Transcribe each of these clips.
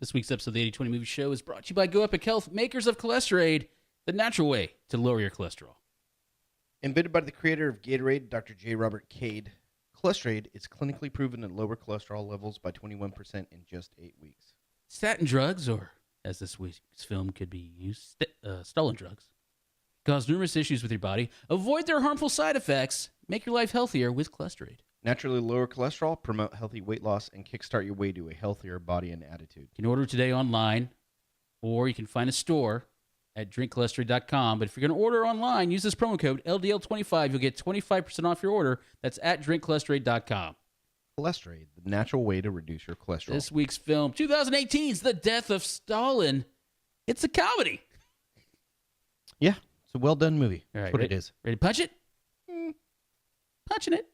This week's episode of the 80/20 Movie Show is brought to you by Go Epic Health, makers of Cholesterade, the natural way to lower your cholesterol. Invented by the creator of Gatorade, Dr. J. Robert Cade, Cholesterade is clinically proven to lower cholesterol levels by 21% in just 8 weeks. Statin drugs, or as this week's film could be used, Stalin drugs, cause numerous issues with your body. Avoid their harmful side effects. Make your life healthier with Cholesterade. Naturally lower cholesterol, promote healthy weight loss, and kickstart your way to a healthier body and attitude. You can order today online, or you can find a store at drinkcholesterade.com. But if you're going to order online, use this promo code LDL25. You'll get 25% off your order. That's at drinkcholesterade.com. Cholesterade, the natural way to reduce your cholesterol. This week's film, 2018's The Death of Stalin. It's a comedy. Yeah, it's a well-done movie. All right, That's what it is. Ready to punch it? Punching it.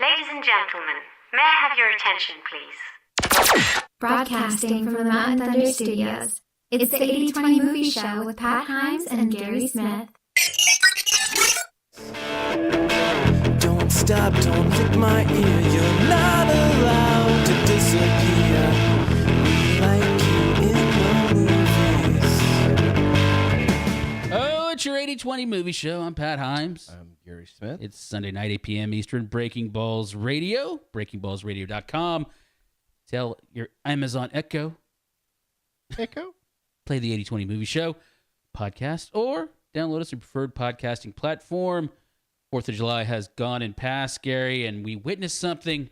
Ladies and gentlemen, may I have your attention, please? Broadcasting from the Mountain Thunder Studios, it's the 80/20 Movie Show with Pat Himes and Gary Smith. Don't stop, don't lick my ear. You're not allowed to disappear. We like you in the movies. Oh, it's your 80/20 Movie Show. I'm Pat Himes. I'm Gary Smith. It's Sunday night, 8 p.m. Eastern, Breaking Balls Radio, breakingballsradio.com. Tell your Amazon Echo, play the 80/20 Movie Show podcast, or download us your preferred podcasting platform. 4th of July has gone and passed, Gary, and we witnessed something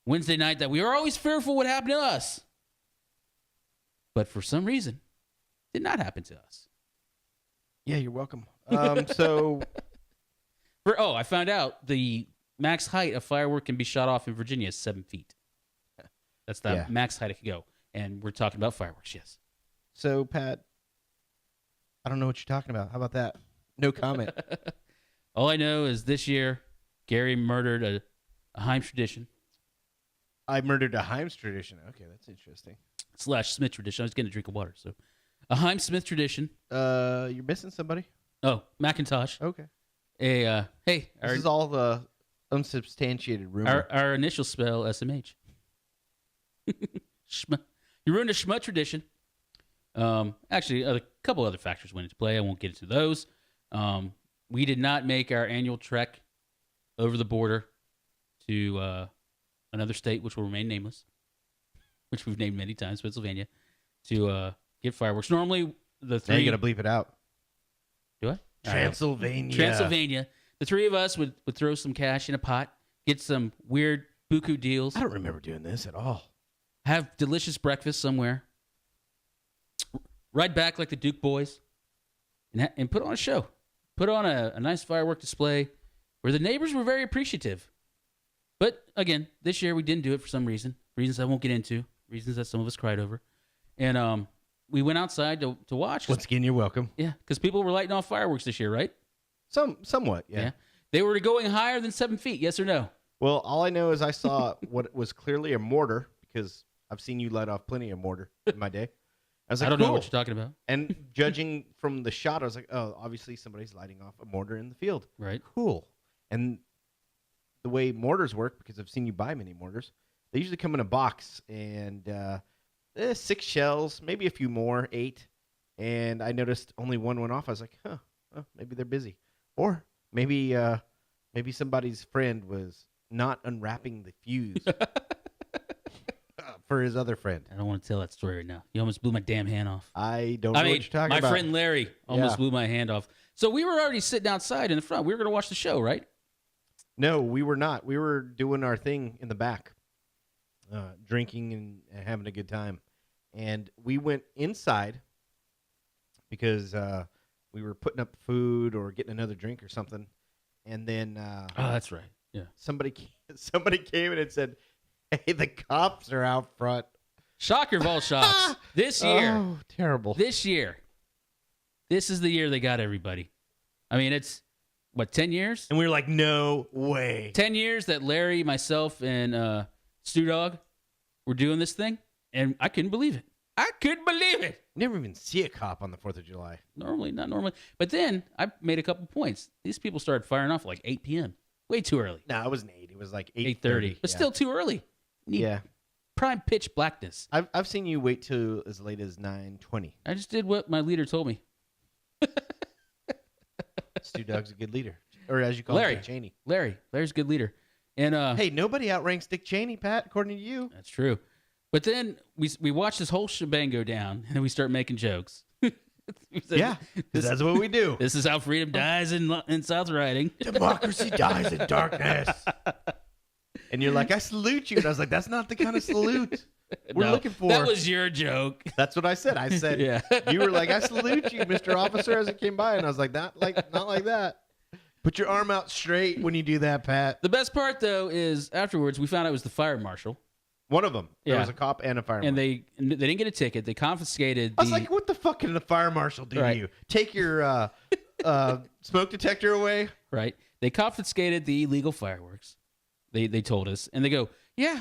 Wednesday night that we were always fearful would happen to us. But for some reason, it did not happen to us. Yeah, you're welcome. I found out the max height of firework can be shot off in Virginia is 7 feet. That's the max height it can go. And we're talking about fireworks, yes. So, Pat, I don't know what you're talking about. How about that? No comment. All I know is this year, Gary murdered a Himes tradition. I murdered a Himes tradition. Okay, that's interesting. / Smith tradition. I was getting a drink of water. So, a Himes Smith tradition. You're missing somebody? Oh, Macintosh. Okay. Hey, this is all the unsubstantiated rumor. Our initial spell, SMH. You ruined a Schmut tradition. Actually, a couple other factors went into play. I won't get into those. We did not make our annual trek over the border to another state, which will remain nameless, which we've named many times, Pennsylvania, to get fireworks. Normally, the three... Now you got to bleep it out. Do I? Transylvania. The three of us would throw some cash in a pot, get some weird buku deals. I don't remember doing this at all. Have delicious breakfast somewhere. Ride back like the Duke boys. And put on a show. Put on a nice firework display where the neighbors were very appreciative. But, again, this year we didn't do it for some reason. Reasons I won't get into. Reasons that some of us cried over. And we went outside to watch. Once again, you're welcome. Yeah, because people were lighting off fireworks this year, right? Somewhat, yeah. They were going higher than 7 feet, yes or no? Well, all I know is I saw what was clearly a mortar, because I've seen you light off plenty of mortar in my day. I was like, I don't cool. know what you're talking about. And judging from the shot, I was like, oh, obviously somebody's lighting off a mortar in the field. Right. Cool. And the way mortars work, because I've seen you buy many mortars, they usually come in a box, and 6 shells, maybe a few more, 8. And I noticed only one went off. I was like, maybe they're busy. Or maybe somebody's friend was not unwrapping the fuse for his other friend. I don't want to tell that story right now. You almost blew my damn hand off. I don't know what you're talking about. My friend Larry almost blew my hand off. So we were already sitting outside in the front. We were going to watch the show, right? No, we were not. We were doing our thing in the back, drinking and having a good time. And we went inside because we were putting up food or getting another drink or something. And then that's right. Yeah. Somebody came in and said, "Hey, the cops are out front." Shocker of all shocks. This year. Oh, terrible. This year. This is the year they got everybody. I mean, it's, 10 years? And we were like, no way. 10 years that Larry, myself, and Stu Dog were doing this thing, and I couldn't believe it. Never even see a cop on the 4th of July. Not normally. But then I made a couple points. These people started firing off at like 8 p.m. Way too early. No, it wasn't 8. It was like 8:30. But still too early. Need prime pitch blackness. I've seen you wait till as late as 9:20. I just did what my leader told me. Stu Doug's a good leader, or as you call Larry. him, Dick Cheney. Larry's a good leader. And Hey, nobody outranks Dick Cheney, Pat, according to you. that's true. But then we watch this whole shebang go down, and then we start making jokes. We said, Yeah, that's what we do. This is how freedom dies in South Riding. Democracy dies in darkness. And you're like, I salute you. And I was like, that's not the kind of salute we're No, looking for. That was your joke. That's what I said. I said, Yeah. You were like, I salute you, Mr. Officer, as it came by. And I was like, not like that. Put your arm out straight when you do that, Pat. The best part, though, is afterwards we found out it was the fire marshal. One of them. There Yeah. was a cop and a fire And marshal. they didn't get a ticket. They confiscated I was like, what the fuck can the fire marshal do to you? Take your smoke detector away? Right. They confiscated the illegal fireworks. They told us. And they go, yeah,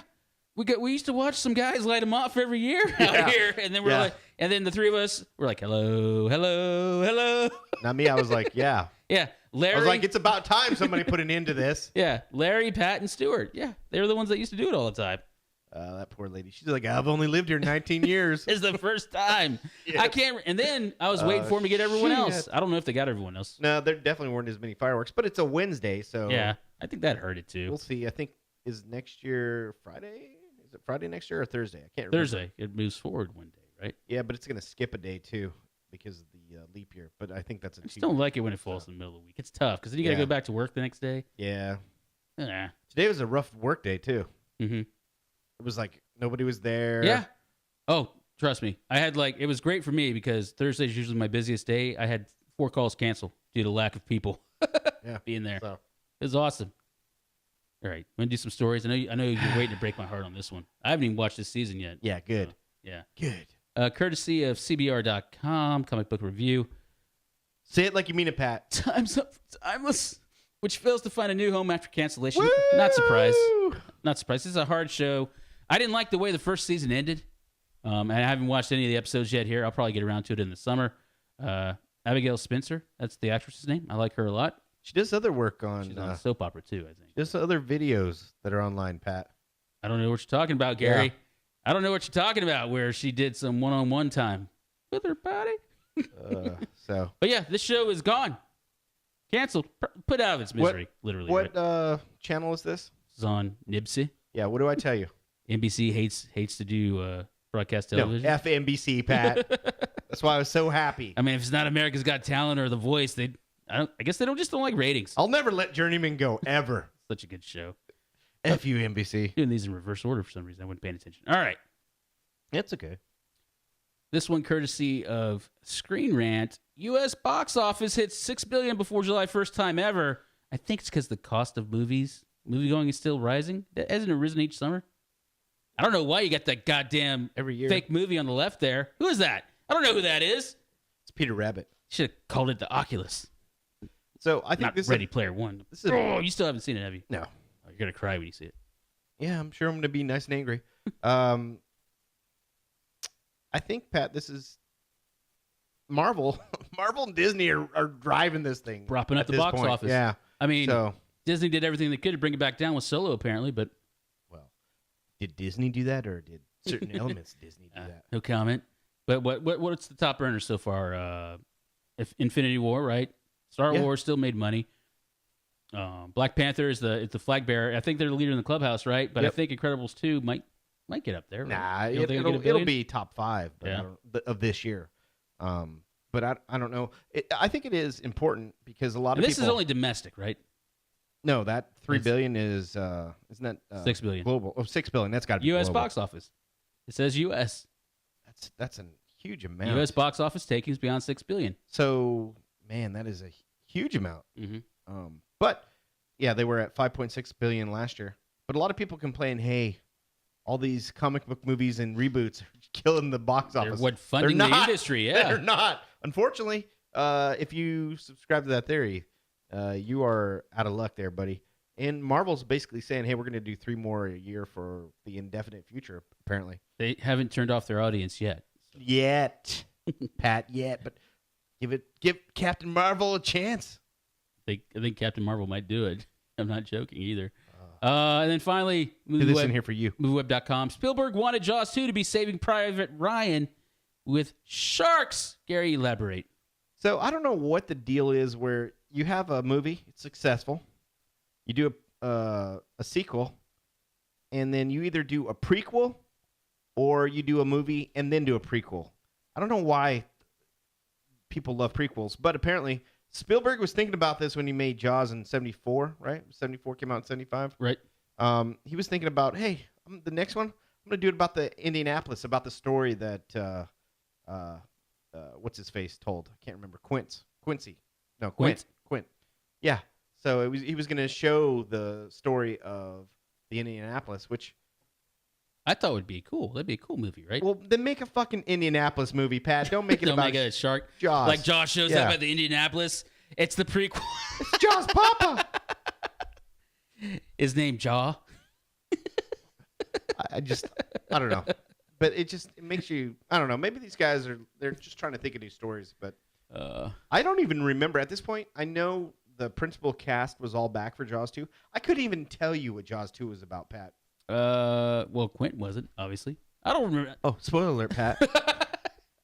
we used to watch some guys light them off every year out here. And then we're like, and then the three of us were like, hello, hello, hello. Not me. I was like, yeah. Yeah. Larry. I was like, it's about time somebody put an end to this. Yeah. Larry, Pat, and Stuart. Yeah. They were the ones that used to do it all the time. That poor lady. She's like, I've only lived here 19 years. It's the first time. Yes. I can't. And then I was waiting for him to get everyone else. shit. I don't know if they got everyone else. No, there definitely weren't as many fireworks, but it's a Wednesday, so Yeah. I think that hurt it too. we'll see. I think is next year Friday? Is it Friday next year or Thursday? I can't remember. Thursday. It moves forward one day, right? Yeah, but it's going to skip a day too because of the leap year. But I think that's a I just don't like it when it falls in the middle of the week. It's tough because then you got to Yeah. go back to work the next day. Yeah. Yeah. Today was a rough work day too. Mm-hmm. It was like nobody was there. Yeah. Oh, trust me. I had it was great for me because Thursday's usually my busiest day. I had 4 calls canceled due to lack of people Yeah. being there. So It was awesome. All right. Want to do some stories? I know you're waiting to break my heart on this one. I haven't even watched this season yet. yeah, good. Yeah. Good. Courtesy of CBR.com, comic book review. Say it like you mean it, Pat. Time's Up for Timeless, which fails to find a new home after cancellation. Not surprised. Woo! Not surprised. This is a hard show. I didn't like the way the first season ended. I haven't watched any of the episodes yet here. I'll probably get around to it in the summer. Abigail Spencer, that's the actress's name. I like her a lot. She does other work on, She's on a soap opera too, I think. just other videos that are online, Pat. I don't know what you're talking about, Gary. Yeah. I don't know what you're talking about where she did some one-on-one time with her body. So But yeah, this show is gone. Canceled. Put out of its misery, literally. what right? channel is this? It's on Nibsi. Yeah, what do I tell you? NBC hates to do broadcast television. No, FNBC, Pat. That's why I was so happy. I mean, if it's not America's Got Talent or The Voice, I guess they don't like ratings. I'll never let Journeyman go, ever. Such a good show. F you, NBC. Doing these in reverse order for some reason. I wasn't paying attention. All right. It's okay. This one courtesy of Screen Rant. U.S. box office hits $6 billion before July, first time ever. I think it's because the cost of moviegoing is still rising. Hasn't it risen each summer? I don't know why you got that goddamn Every year. fake movie on the left there. Who is that? I don't know who that is. It's Peter Rabbit. Should have called it the Oculus. So I think Not this Ready is Player One. this is Oh, you still haven't seen it, have you? no. Oh, you're gonna cry when you see it. Yeah, I'm sure I'm going to be nice and angry. I think, Pat, this is Marvel. Marvel and Disney are driving this thing. Propping up at the this box point. office. Yeah. I mean, So, Disney did everything they could to bring it back down with Solo, apparently, but well, did Disney do that or did certain elements of Disney do that? no comment. But what's the top earner so far? If Infinity War, right? Star Yeah. Wars still made money. Black Panther is the flag bearer. I think they're the leader in the clubhouse, right? But Yep. I think Incredibles 2 might get up there. Right? Nah, You don't think it'll get a it'll billion? be top 5 but Yeah. I don't, of this year. But I don't know. I think it is important because a lot And of this people. is only domestic, right? No, that $3 It's- billion is isn't that $6 billion. global? Oh, $6 billion. That's got to be U.S. global. box office. It says U.S. That's a huge amount. U.S. box office takings beyond $6 billion. So man, that is a huge amount. Mm-hmm. But yeah, they were at 5.6 billion last year. But a lot of people complain, hey, all these comic book movies and reboots are killing the box They're office. what funding the not. industry, yeah. They're not. Unfortunately, if you subscribe to that theory, you are out of luck there, buddy. And Marvel's basically saying, hey, we're going to do 3 more a year for the indefinite future, apparently. They haven't turned off their audience yet. Yet. Pat, yet. But give Captain Marvel a chance. I think Captain Marvel might do it. I'm not joking either. And then finally, Do this in here for you. MovieWeb.com. Spielberg wanted Jaws 2 to be Saving Private Ryan with sharks. Gary, elaborate. So I don't know what the deal is where you have a movie, it's successful, you do a sequel, and then you either do a prequel or you do a movie and then do a prequel. I don't know why people love prequels, but apparently Spielberg was thinking about this when he made Jaws in 74, right? 74 came out in 75. Right. He was thinking about, hey, the next one, I'm going to do it about the Indianapolis, about the story that, what's his face told? I can't remember. Quint. Yeah. So he was going to show the story of the Indianapolis, which I thought would be cool. That'd be a cool movie, right? well, then make a fucking Indianapolis movie, Pat. Don't make it Don't about make it a shark. Jaws. Like Jaws shows up at the Indianapolis. It's the prequel. It's Jaws Papa. His name Jaw. I don't know. But it makes you, I don't know. Maybe these guys they're just trying to think of new stories. But I don't even remember. At this point, I know the principal cast was all back for Jaws 2. I couldn't even tell you what Jaws 2 was about, Pat. Well, Quentin wasn't, obviously. I don't remember. Oh, spoiler alert, Pat.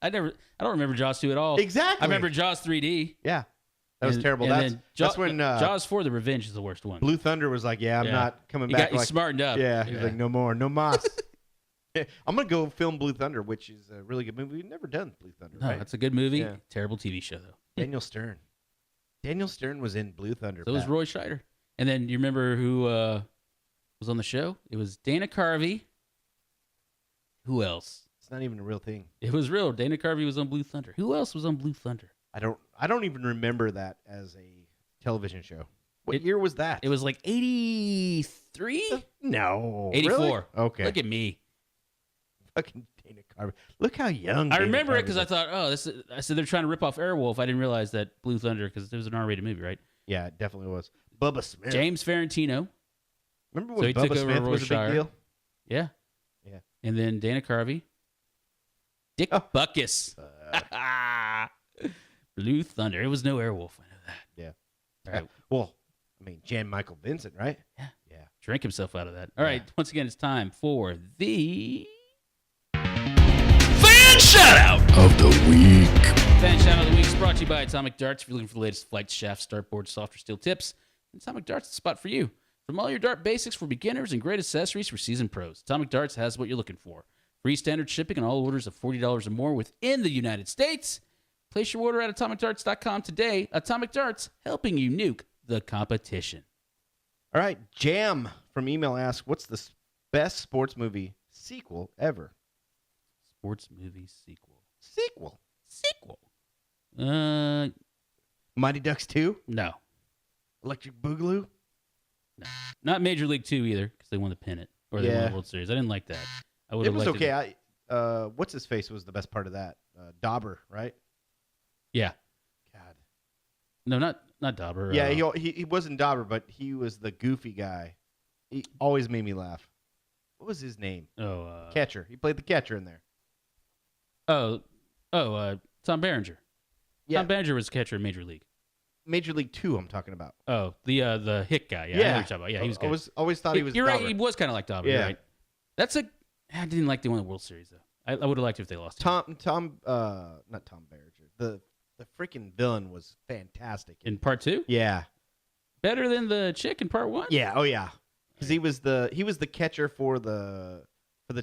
I don't remember Jaws 2 at all. Exactly. I remember Jaws 3D. Yeah. That was terrible. That's when Jaws 4: The Revenge is the worst one. Blue Thunder was like, I'm not coming back. He smartened up. Yeah, he's like, no more, no mas. I'm going to go film Blue Thunder, which is a really good movie. We've never done Blue Thunder, No, right? that's a good movie. Yeah. Terrible TV show, though. Daniel Stern. Daniel Stern was in Blue Thunder. So was Roy Scheider. And then you remember who was on the show? It was Dana Carvey. Who else? It's not even a real thing. It was real. Dana Carvey was on Blue Thunder. Who else was on Blue Thunder? I don't even remember that as a television show. What year was that? It was like 83? No. 84. Really? Okay. Look at me. Fucking Dana Carvey. Look how young. I Dana remember it Carvey because I is. thought, I said they're trying to rip off Airwolf. I didn't realize that Blue Thunder, because it was an R-rated movie, right? Yeah, it definitely was. Bubba Smith. James Ferrantino. Remember So when he took Bubba over Smith was a big Roy deal? Yeah. Yeah. And then Dana Carvey. Dick Butkus. Blue Thunder. It was no Airwolf. I know that. Yeah. All right. Well, I mean, Jan Michael Vincent, right? Yeah. Yeah. Drank himself out of that. All right. Once again, it's time for the Fan Shoutout of the Week. Fan Shout of the Week is brought to you by Atomic Darts. If you're looking for the latest flights, shafts, dartboards, softer steel tips, Atomic Darts is the spot for you. From all your dart basics for beginners and great accessories for seasoned pros, Atomic Darts has what you're looking for. Free standard shipping on all orders of $40 or more within the United States. Place your order at atomicdarts.com today. Atomic Darts, helping you nuke the competition. All right. Jam from email asks, what's the best sports movie sequel ever? Sports movie sequel. Sequel. No. Mighty Ducks 2? Electric Boogaloo? No. Not Major League 2 either, because they won the pennant. Or they won the World Series. I didn't like that. I would It have was liked okay. What's his face was the best part of that? Dauber, right? Yeah. God. No, not Dauber. Yeah, he wasn't Dauber, but he was the goofy guy. He always made me laugh. What was his name? Catcher. He played the catcher in there. Tom Berenger. Yeah. Tom Berenger was catcher in Major League. Major League 2, I'm talking about. Oh, the Hick guy. Yeah, I know what you're talking about. Yeah, he was good. I always thought he was You're Dauber. right. He was kind of like Dauber. Yeah. You're right. I didn't like they won the World Series though. I would have liked it if they lost. Not Tom Berenger. The freaking villain was fantastic. In part 2. Yeah. Better than the chick in part 1. Yeah. Oh yeah. Because he was the catcher for the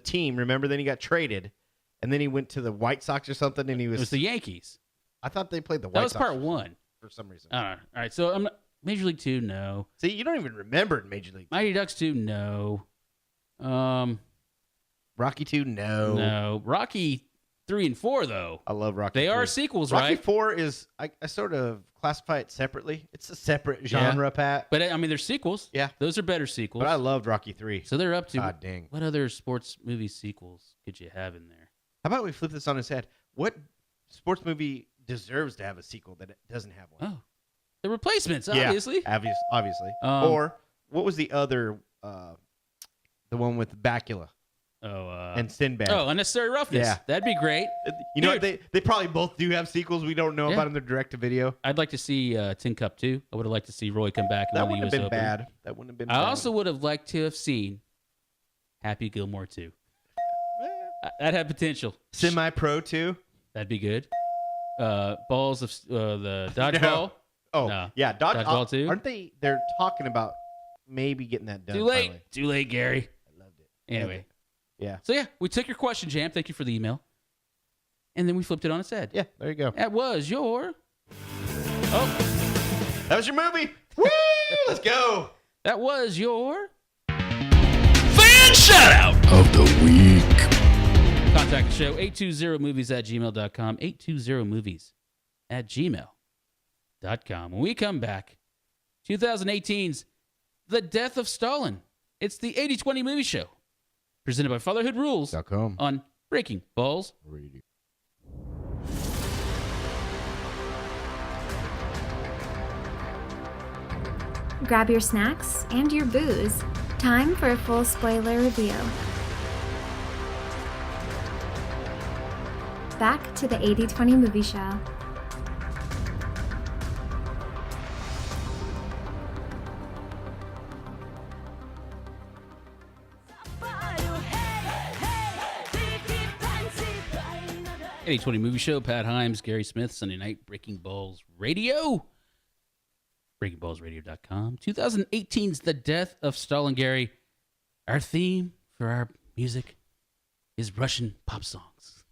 team. Remember? Then he got traded, and then he went to the White Sox or something. And he It was the Yankees. I thought they played the White That was Sox part 1. for some reason. All right. So Major League 2. No. See, you don't even remember Major League. Mighty Ducks 2. No. Rocky 2, no. No. Rocky 3 and 4 though. I love Rocky. They 3. are sequels, Rocky right? 4 is I sort of classify it separately. It's a separate genre, Pat. But I mean, they're sequels. Yeah. Those are better sequels. But I loved Rocky 3. So they're up to. God dang. What other sports movie sequels could you have in there? How about we flip this on its head? What sports movie deserves to have a sequel that it doesn't have one? Oh, The Replacements, obviously. Yeah, obviously. Um, or what was the other, the one with Bakula? and Sinbad. Oh, Unnecessary Roughness. Yeah. That'd be great. You know what? Dude. They probably both do have sequels we don't know about in their direct-to-video. I'd like to see Tin Cup 2. I would have liked to see Roy come back and That win the wouldn't have US been Open. bad. That wouldn't have been I bad. also would have liked to have seen Happy Gilmore 2. That had potential. Semi-Pro too. That'd be good. Balls of the dodgeball. Oh, No. yeah. Dodgeball too? Aren't they? They're talking about maybe getting that done. Too late. Finally. Too late, Gary. I loved it. Anyway. Yeah. So, yeah, we took your question, Jam. Thank you for the email. And then we flipped it on its head. Yeah, there you go. That was your... Oh, That was your movie. Woo! Let's go. that was your... Fan shout out of the week. Contact the show, 820movies@gmail.com, 820movies@gmail.com. When we come back, 2018's The Death of Stalin. It's the 80/20 movie show, presented by Fatherhood Rules .com. on Breaking Balls. Radio. Grab your snacks and your booze. Time for a full spoiler review. Back to the 80/20 movie show. Hey, 80/20 movie show, Pat Himes, Gary Smith, Sunday night, Breaking Balls Radio. BreakingBallsRadio.com. 2018's The Death of Stalin. Gary, our theme for our music is Russian pop songs.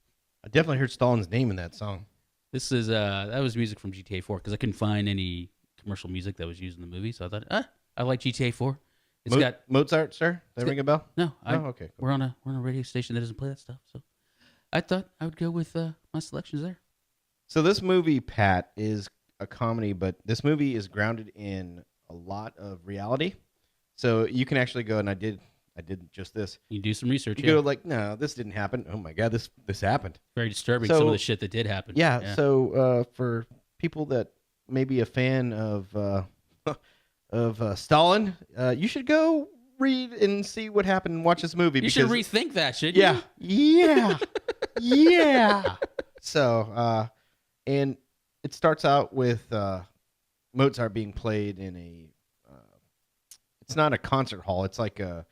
I definitely heard Stalin's name in that song. This is that was music from GTA 4 because I couldn't find any commercial music that was used in the movie, so I thought, I like GTA 4. It's got Mozart, sir. Does that ring a bell? no. Okay. Cool. We're on a radio station that doesn't play that stuff, so I thought I would go with my selections there. So this movie, Pat, is a comedy, but this movie is grounded in a lot of reality. So you can actually go, and I did just this. You do some research. You go like, no, this didn't happen. Oh my God, this happened. Very disturbing. So- Some of the shit that did happen. Yeah. So for people that may be a fan of Stalin, you should go read and see what happened and watch this movie. You should rethink that, shouldn't Yeah. you? Yeah. Yeah. So, and it starts out with Mozart being played in a. It's not a concert hall. It's like a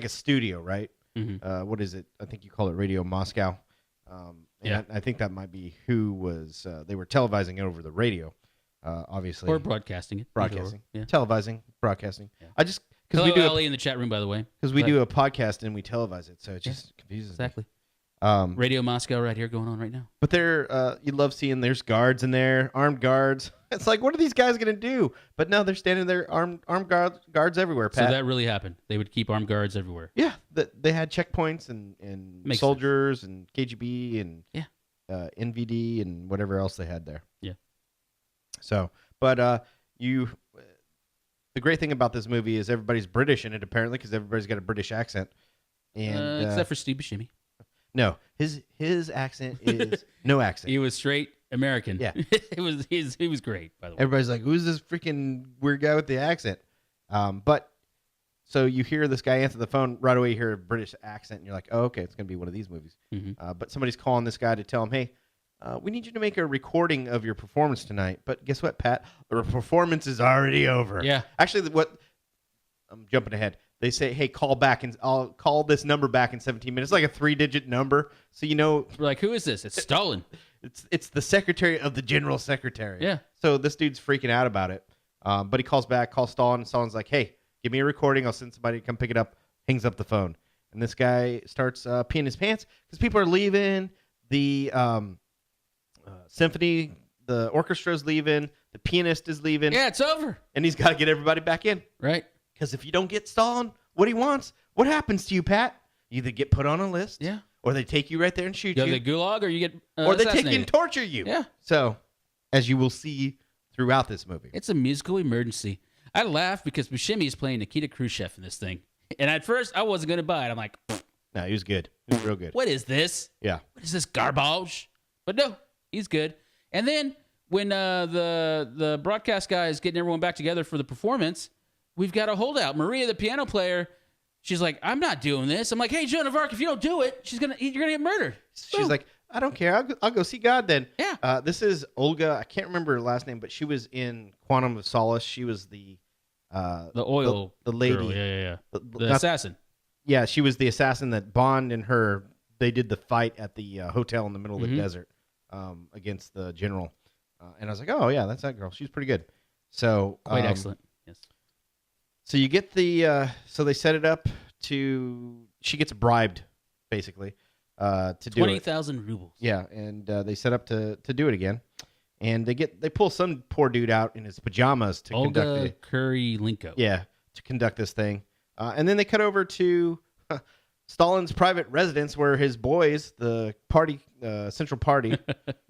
studio, right? Mhm. What is it? I think you call it Radio Moscow. Yeah. I think that might be who was. They were televising it over the radio, obviously. Or broadcasting it. broadcasting, Yeah. televising, broadcasting. Yeah. I just Hello, because we do Ellie in the chat room, by the way. because we But- do a podcast and we televise it, so it just confuses Exactly. me. Um, Radio Moscow right here going on right now. But there, you love seeing there's guards in there, armed guards. It's like, what are these guys gonna do? But no, they're standing there, armed guards everywhere. Pat. So that really happened. They would keep armed guards everywhere. Yeah, they had checkpoints and Makes soldiers and KGB and Yeah. NVD and whatever else they had there. Yeah. So, but the great thing about this movie is everybody's British in it apparently because everybody's got a British accent. And Except for Steve Beucemi. no, his accent is no accent. He was straight American. Yeah. He was great, by the way. Everybody's like, who's this freaking weird guy with the accent? But so you hear this guy answer the phone, right away you hear a British accent, and you're like, oh, okay, it's going to be one of these movies. Mhm. But somebody's calling this guy to tell him, hey, we need you to make a recording of your performance tonight. But guess what, Pat? The performance is already over. Yeah. Actually, I'm jumping ahead. They say, hey, call back, and I'll call this number back in 17 minutes. It's like a 3-digit number. So you know We're like, who is this? It's Stalin. it's the secretary of the general secretary. Yeah. So this dude's freaking out about it. But he calls back, calls Stalin, and Stalin's like, hey, give me a recording. I'll send somebody to come pick it up. Hangs up the phone. And this guy starts peeing his pants because people are leaving. The symphony, the orchestra's leaving. The pianist is leaving. Yeah, it's over. And he's got to get everybody back in. Right? Because if you don't get Stalin what he wants, what happens to you, Pat? You either get put on a list. Yeah. Or they take you right there and shoot You go you. to the gulag or you get Or they take you assassinated. and torture you. Yeah. So, as you will see throughout this movie. It's a musical emergency. I laugh because Beucemi is playing Nikita Khrushchev in this thing. And at first, I wasn't going to buy it. I'm like, No, he was good. He was real good. what is this? Yeah. What is this garbage? But no, he's good. And then when the broadcast guy is getting everyone back together for the performance, we've got a holdout. Maria, the piano player, She's like, I'm not doing this. I'm like, hey, Joan of Arc, if you don't do it, you're gonna get murdered. She's like, I don't care. I'll go see God then. Yeah. This is Olga. I can't remember her last name, but she was in Quantum of Solace. She was the oil the lady. girl. Yeah. The not- assassin. Yeah, she was the assassin that Bond and her, they did the fight at the hotel in the middle of the desert against the general. And I was like, oh, yeah, that's that girl. She's pretty good. So Quite excellent. Yes. So you get the, so they set it up to, she gets bribed, basically, to do 20,000 rubles. Yeah, and they set up to do it again. And they pull some poor dude out in his pajamas to conduct Olga Kurylenko. Yeah, to conduct this thing. And then they cut over to Stalin's private residence where his boys, the party, Central Party,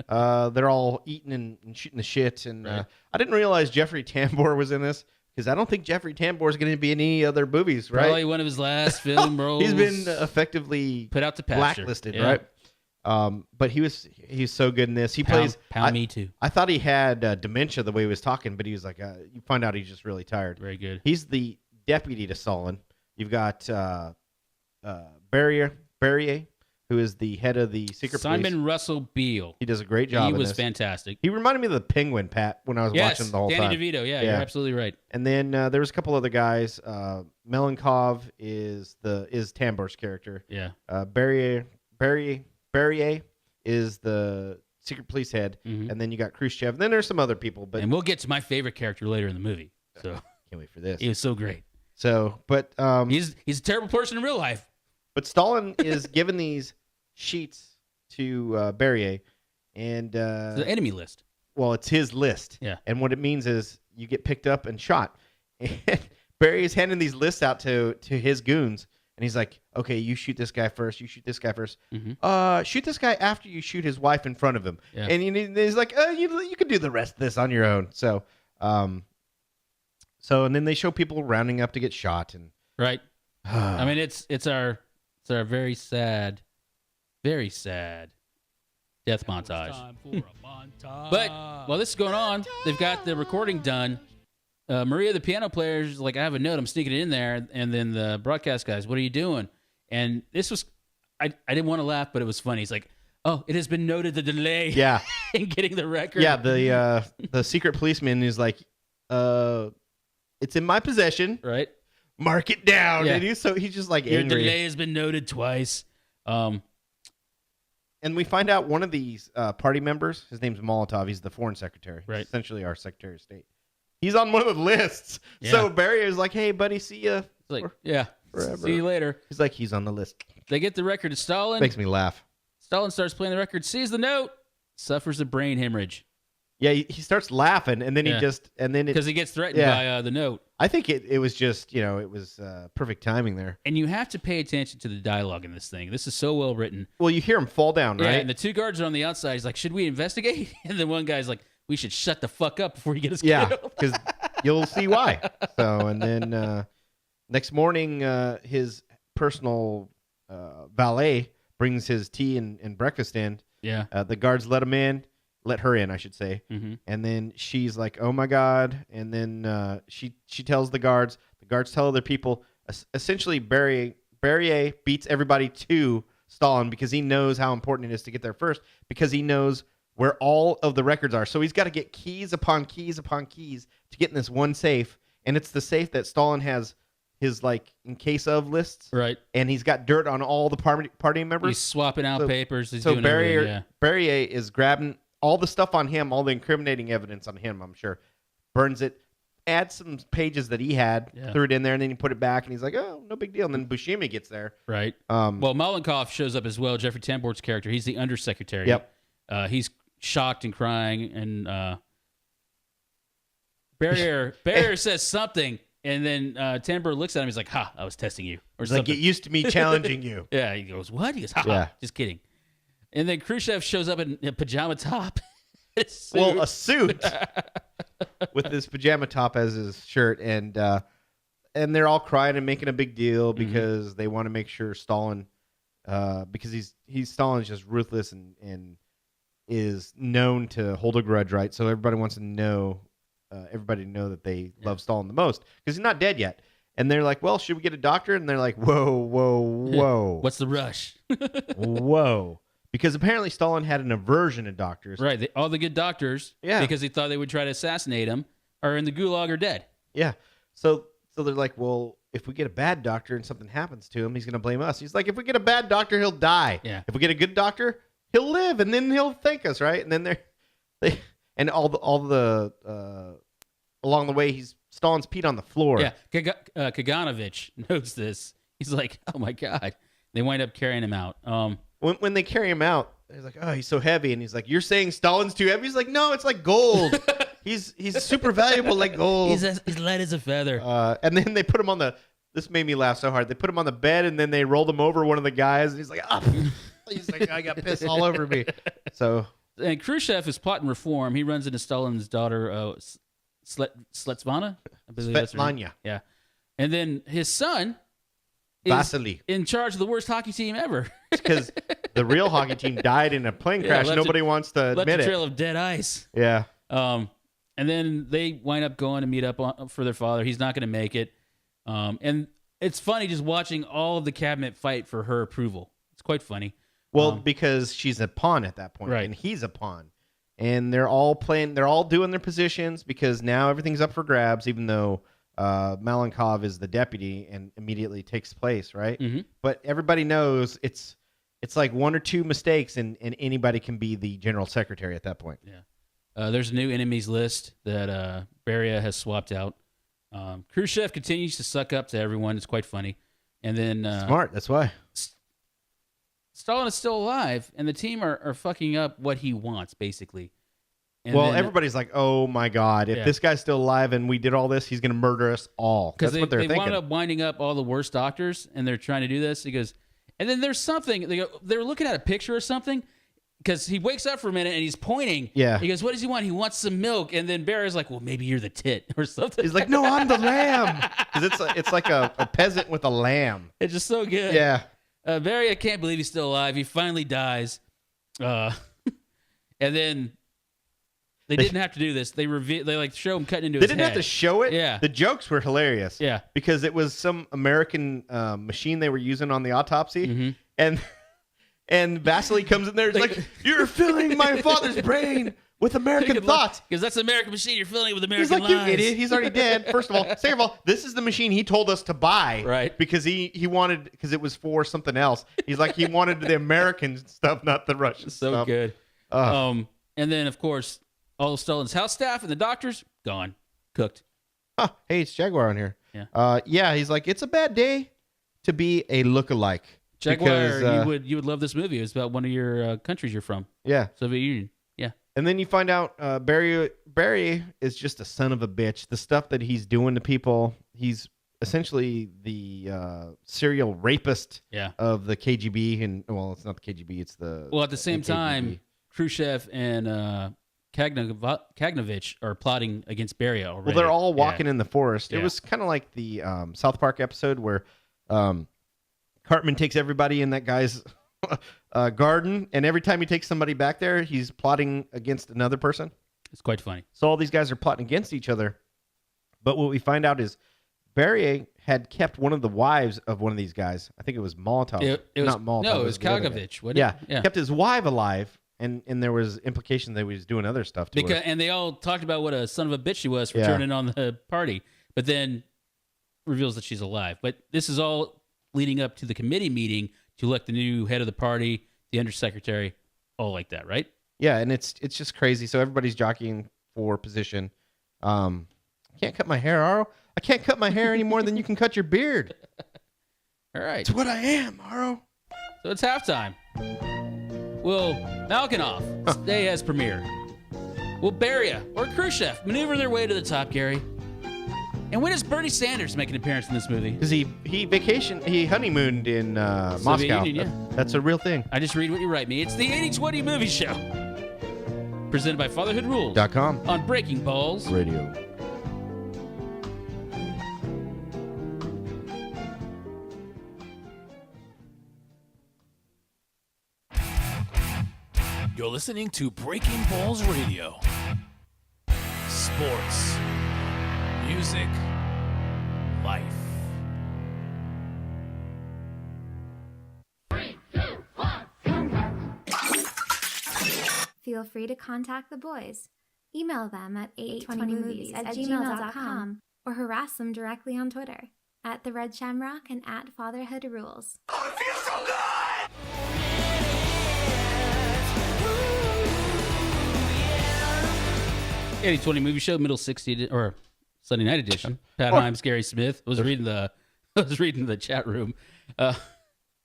they're all eating and shooting the shit. And Right. I didn't realize Jeffrey Tambor was in this because I don't think Jeffrey Tambor is going to be in any other movies, right? Probably one of his last film roles. He's been effectively put out to pasture. blacklisted, Yeah. right? But he's so good in this. He plays. Pound me too. I thought he had dementia the way he was talking, but he was like, you find out he's just really tired. Very good. He's the deputy to Stalin. You've got Barrier, who is the head of the secret police. Simon Russell Beale. He does a great job. He in was this. fantastic. He reminded me of the Penguin, Pat, when I was Yes, watching the whole Danny time. DeVito. Yeah, Yeah. you're absolutely right. And then there was a couple other guys. Melenkov is Tambor's character. Yeah. Barrier is the secret police head, and then you got Khrushchev. And then there's some other people, but And we'll get to my favorite character later in the movie. So can't wait for this. he was so great. So, but He's a terrible person in real life. But Stalin is given these sheets to Barrier, and The enemy list. well, it's his list. Yeah. And what it means is you get picked up and shot. And Barrier is handing these lists out to his goons, and he's like, "Okay, you shoot this guy first. You shoot this guy first. Shoot this guy after you shoot his wife in front of him." Yeah. And he's like, "You can do the rest of this on your own." So, and then they show people rounding up to get shot, and Right. I mean, it's our very sad death montage. But while this is going on, they've got the recording done. Maria, the piano player, is like, I have a note. I'm sneaking it in there. And then the broadcast guys, what are you doing? And this was, I didn't want to laugh, but it was funny. He's like, oh, it has been noted the delay yeah. in getting the record. Yeah, the secret policeman is like, it's in my possession. Right. Mark it down. Yeah. And he's just like Your angry. delay has been noted twice. And we find out one of these party members, his name's Molotov. He's the foreign secretary. Right. He's essentially our Secretary of State. He's on one of the lists. Yeah. So Barry is like, hey, buddy, see ya. It's like, yeah, forever. see you later. He's like, he's on the list. They get the record to Stalin. Makes me laugh. Stalin starts playing the record, sees the note, suffers a brain hemorrhage Yeah, he starts laughing, and then Yeah. because he gets threatened Yeah. by the note. I think it was just, it was perfect timing there. And you have to pay attention to the dialogue in this thing. This is so well written. Well, you hear him fall down, Yeah, right? and the two guards are on the outside. He's like, should we investigate? And then one guy's like, we should shut the fuck up before you get us Yeah, killed. because you'll see why. So, and then next morning, his personal valet brings his tea and breakfast in. Yeah. The guards let her in, I should say. Mhm. And then she's like, "Oh my god!" And then she tells the guards. The guards tell other people. Essentially, Barrier beats everybody to Stalin because he knows how important it is to get there first. Because he knows where all of the records are. So he's got to get keys upon keys upon keys to get in this one safe. And it's the safe that Stalin has his in case of lists. Right. And he's got dirt on all the party members. He's swapping out papers. He's So doing everything, yeah. Barrier is grabbing all the stuff on him, all the incriminating evidence on him, I'm sure. Burns it, adds some pages that he had, Yeah. threw it in there, and then he put it back, and he's like, oh, no big deal. And then Beucemi gets there. Right. Well, Malenkov shows up as well, Jeffrey Tambor's character. He's the undersecretary. Yep. He's shocked and crying, and Barrier says something, and then Tambor looks at him. He's like, "Ha! I was testing you," or He's like, something. get used to me challenging you. Yeah. He goes, "What?" He goes, "Ha! Yeah. Just kidding." And then Khrushchev shows up in a pajama top. Well, a suit with his pajama top as his shirt, and they're all crying and making a big deal because they want to make sure Stalin, because Stalin's just ruthless and is known to hold a grudge, right? So everybody wants to know, that they love Stalin the most because he's not dead yet. And they're like, well, should we get a doctor? And they're like, whoa. What's the rush? Whoa. Because apparently Stalin had an aversion to doctors. Right. All the good doctors, because he thought they would try to assassinate him, are in the gulag or dead. Yeah. So they're like, well, if we get a bad doctor and something happens to him, he's going to blame us. He's like, if we get a bad doctor, he'll die. Yeah. If we get a good doctor, he'll live, and then he'll thank us, right? And then and all the along the way, Stalin's peed on the floor. Yeah. Kaganovich knows this. He's like, oh my God. They wind up carrying him out. When they carry him out, he's like, oh, he's so heavy, and he's like, you're saying Stalin's too heavy? He's like, no, it's like gold. He's super valuable like gold. He's light as a feather. And then they put him on this made me laugh so hard. They put him on the bed, and then they rolled him over one of the guys, and he's like, I got piss all over me. So, and Khrushchev is plotting reform. He runs into Stalin's daughter, Svetlana. I believe that's her name. Svetlana. Yeah. And then his son is Vasily. in charge of the worst hockey team ever. Because the real hockey team died in a plane crash. Nobody wants to left admit a it. trail of dead ice. Yeah. And then they wind up going to meet up for their father. He's not going to make it. And it's funny just watching all of the cabinet fight for her approval. It's quite funny. Well, because she's a pawn at that point, right. And he's a pawn. And they're all doing their positions because now everything's up for grabs, even though Malenkov is the deputy and immediately takes place, right? Mm-hmm. But everybody knows it's like one or two mistakes and anybody can be the general secretary at that point. Yeah. There's a new enemies list that Beria has swapped out. Khrushchev continues to suck up to everyone. It's quite funny. And then smart, that's why. Stalin is still alive, and the team are fucking up what he wants, basically. And well, then, everybody's like, oh my God, if this guy's still alive and we did all this, he's going to murder us all. That's what they're thinking. They wound up winding up all the worst doctors, and they're trying to do this. He goes, and then there's something. They're looking at a picture or something, because he wakes up for a minute and he's pointing. Yeah. He goes, what does he want? He wants some milk. And then Bear's like, well, maybe you're the tit or something. He's like, no, I'm the lamb. Because it's like a peasant with a lamb. It's just so good. Yeah. Beria can't believe he's still alive. He finally dies. And then they didn't have to do this. They like show him cutting into his head. They didn't have to show it. Yeah. The jokes were hilarious. Yeah. Because it was some American machine they were using on the autopsy. Mm-hmm. And Vasily comes in there. He's like, you're filling my father's brain with American thoughts. Because that's an American machine. You're filling it with American lies. He's like, lies. you idiot. He's already dead, first of all. Second of all, this is the machine he told us to buy. Right. Because he wanted, because it was for something else. He's like, he wanted the American stuff, not the Russian so stuff. Good. And then, of course, all of Stalin's house staff and the doctors, gone. Cooked. Oh, hey, it's Jaguar on here. Yeah. He's like, it's a bad day to be a lookalike. Jaguar, because, you would love this movie. It's about one of your countries you're from. Yeah. Soviet Union. Yeah. And then you find out Barry is just a son of a bitch. The stuff that he's doing to people, he's essentially the serial rapist of the KGB. And well, it's not the KGB, it's the Well, at the same KGB. time, Khrushchev and Kaganovich are plotting against Beria already. Well, they're all walking in the forest. Yeah. It was kind of like the South Park episode where Cartman takes everybody in that guy's garden, and every time he takes somebody back there, he's plotting against another person. It's quite funny. So all these guys are plotting against each other. But what we find out is Beria had kept one of the wives of one of these guys. I think it was Molotov. It was, not Molotov. No, it was the other guy. Kaganovich. Wasn't Yeah, it? kept his wife alive, and there was implication that he was doing other stuff to her. And they all talked about what a son of a bitch she was for Yeah. turning on the party, but then reveals that she's alive. But this is all leading up to the committee meeting to elect the new head of the party, the undersecretary, all like that, right? Yeah, and it's just crazy. So everybody's jockeying for position. I can't cut my hair, Aro. I can't cut my hair any more than you can cut your beard. All right. It's what I am, Aro. So it's halftime. Will Malkinov stay as premier? Will Beria or Khrushchev maneuver their way to the top, Gary? And when does Bernie Sanders make an appearance in this movie? Because he honeymooned in Moscow. Union, yeah. That's a real thing. I just read what you write me. It's the 80/20 Movie Show. Presented by FatherhoodRules.com on Breaking Balls Radio. You're listening to Breaking Balls Radio. Sports. Music. Life. feel free to contact the boys. Email them at 820movies@gmail.com or harass them directly on Twitter at The Red Shamrock and at Fatherhood Rules. 80/20 movie show, middle 60 or Sunday night edition. Pat Himes, Gary Smith. I was reading the chat room.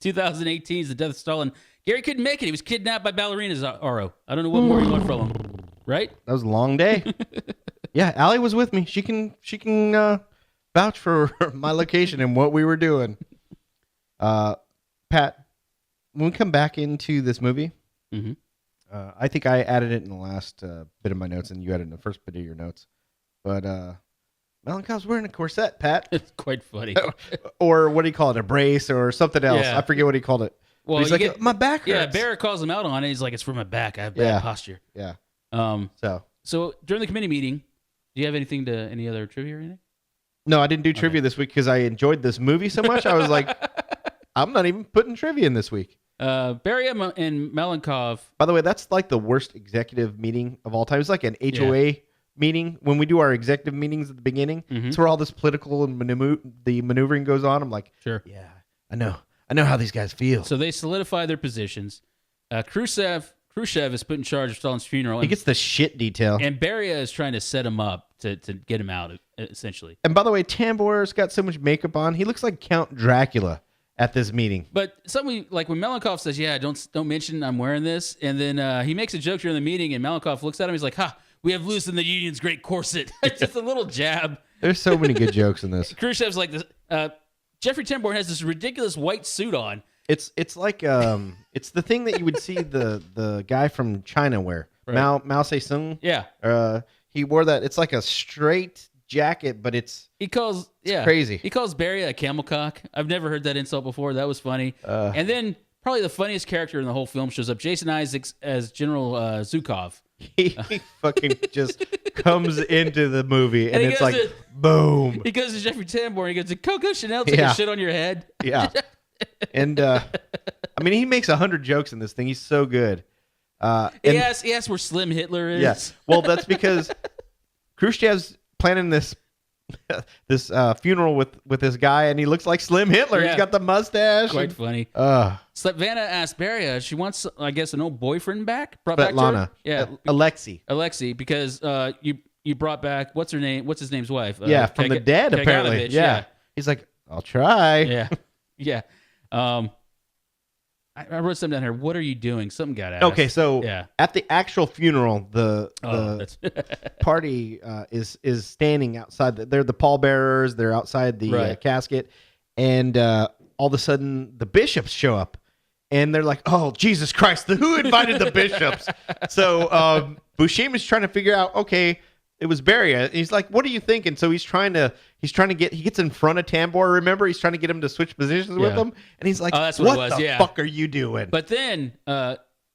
2018's The Death of Stalin. Gary couldn't make it. He was kidnapped by ballerinas. Aro. I don't know what more you want from him. Right? That was a long day. Yeah, Allie was with me. She can vouch for my location and what we were doing. Pat, when we come back into this movie, I think I added it in the last bit of my notes, and you added it in the first bit of your notes. But Melanchow's wearing a corset, Pat. It's quite funny. Or what do you call it? A brace or something else. Yeah. I forget what he called it. Well, he's like, my back hurts. Yeah, Barrett calls him out on it. He's like, it's for my back. I have bad posture. Yeah. So during the committee meeting, do you have any other trivia or anything? No, I didn't do trivia this week because I enjoyed this movie so much. I was like, I'm not even putting trivia in this week. Barry and Malenkov. By the way, that's like the worst executive meeting of all time. It's like an HOA meeting. When we do our executive meetings at the beginning, it's where all this political and the maneuvering goes on. I'm like, sure. Yeah, I know how these guys feel. So they solidify their positions. Khrushchev is put in charge of Stalin's funeral. He gets the shit detail. And Beria is trying to set him up to get him out, essentially. And by the way, Tambor's got so much makeup on. He looks like Count Dracula at this meeting. But something like when Malenkov says, yeah, don't mention I'm wearing this. And then he makes a joke during the meeting, and Malenkov looks at him. He's like, we have loosened the Union's great corset. It's just a little jab. There's so many good jokes in this. Khrushchev's like this. Jeffrey Tambor has this ridiculous white suit on. It's like it's the thing that you would see the guy from China wear. Right. Mao Zedong. Yeah. He wore that. It's like a straight jacket, but it's crazy. He calls Barry a camel cock. I've never heard that insult before. That was funny. And then probably the funniest character in the whole film shows up, Jason Isaacs as General Zhukov. He fucking just comes into the movie and it's like boom. He goes to Jeffrey Tambor and he goes to Coco Chanel, take a shit on your head. Yeah. And I mean, he makes 100 jokes in this thing. He's so good. He asks where Slim Hitler is. Yes. Well, that's because Khrushchev's planning this funeral with this guy, and he looks like Slim Hitler. Yeah. He's got the mustache. Quite funny. Svetlana asked Beria, she wants, I guess, an old boyfriend back. Svetlana. Yeah. Alexei, because you brought back what's his name's wife? From the dead, apparently. Yeah. He's like, I'll try. Yeah. Yeah. I wrote something down here. What are you doing? Something got asked. Okay, so at the actual funeral, the party is standing outside. They're the pallbearers. They're outside the casket, and all of a sudden the bishops show up, and they're like, "Oh, Jesus Christ! Who invited the bishops?" So Beucemi is trying to figure out. Okay, it was Beria. He's like, "What are you thinking?" So he gets in front of Tambor. Remember, he's trying to get him to switch positions with him, and he's like, that's what it was. the fuck are you doing? But then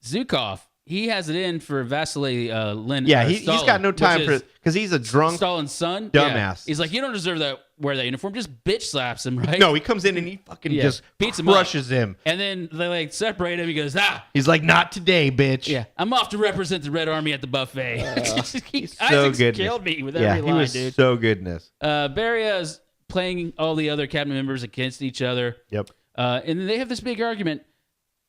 Zhukov, he has it in for Vasily Lenin. Yeah, he's got no time for it because he's a drunk Stalin's son. Dumbass. Yeah. He's like, you don't deserve that. Wear that uniform. Just bitch slaps him, right? No, he comes in and he fucking just beats him, crushes him. And then they like separate him. He goes, He's like, not today, bitch. Yeah, I'm off to represent the Red Army at the buffet. He's so good. Killed me with every line, he was dude. so good in this. Beria's playing all the other cabinet members against each other. Yep. And then they have this big argument.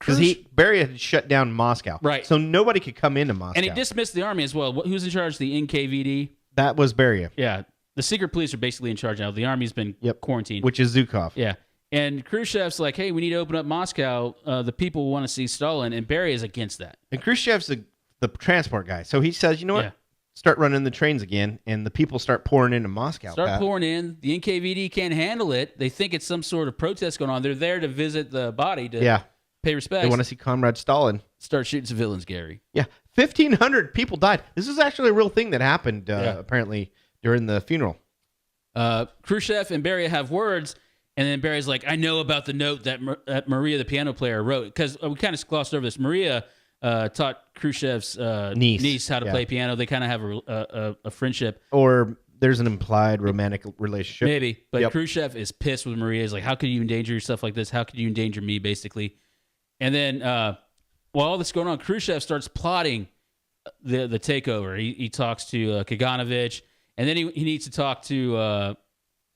Because Beria had shut down Moscow. Right. So nobody could come into Moscow. And he dismissed the army as well. Who's in charge? The NKVD? That was Beria. Yeah. The secret police are basically in charge now. The army's been quarantined. Which is Zhukov. Yeah. And Khrushchev's like, hey, we need to open up Moscow. The people want to see Stalin. And Beria is against that. And Khrushchev's the transport guy. So he says, you know what? Start running the trains again. And the people start pouring into Moscow. Pouring in. The NKVD can't handle it. They think it's some sort of protest going on. They're there to visit the body to pay respects. They want to see Comrade Stalin. Start shooting civilians, Gary. Yeah. 1,500 people died. This is actually a real thing that happened, apparently, during the funeral. Khrushchev and Beria have words, and then Beria's like, I know about the note that Maria, the piano player, wrote. Because we kind of glossed over this. Maria taught Khrushchev's niece how to play piano. They kind of have a friendship. Or there's an implied romantic relationship. Maybe. But Khrushchev is pissed with Maria. He's like, how could you endanger yourself like this? How could you endanger me, basically? And then while all this is going on, Khrushchev starts plotting the takeover. He talks to Kaganovich, and then he needs to talk to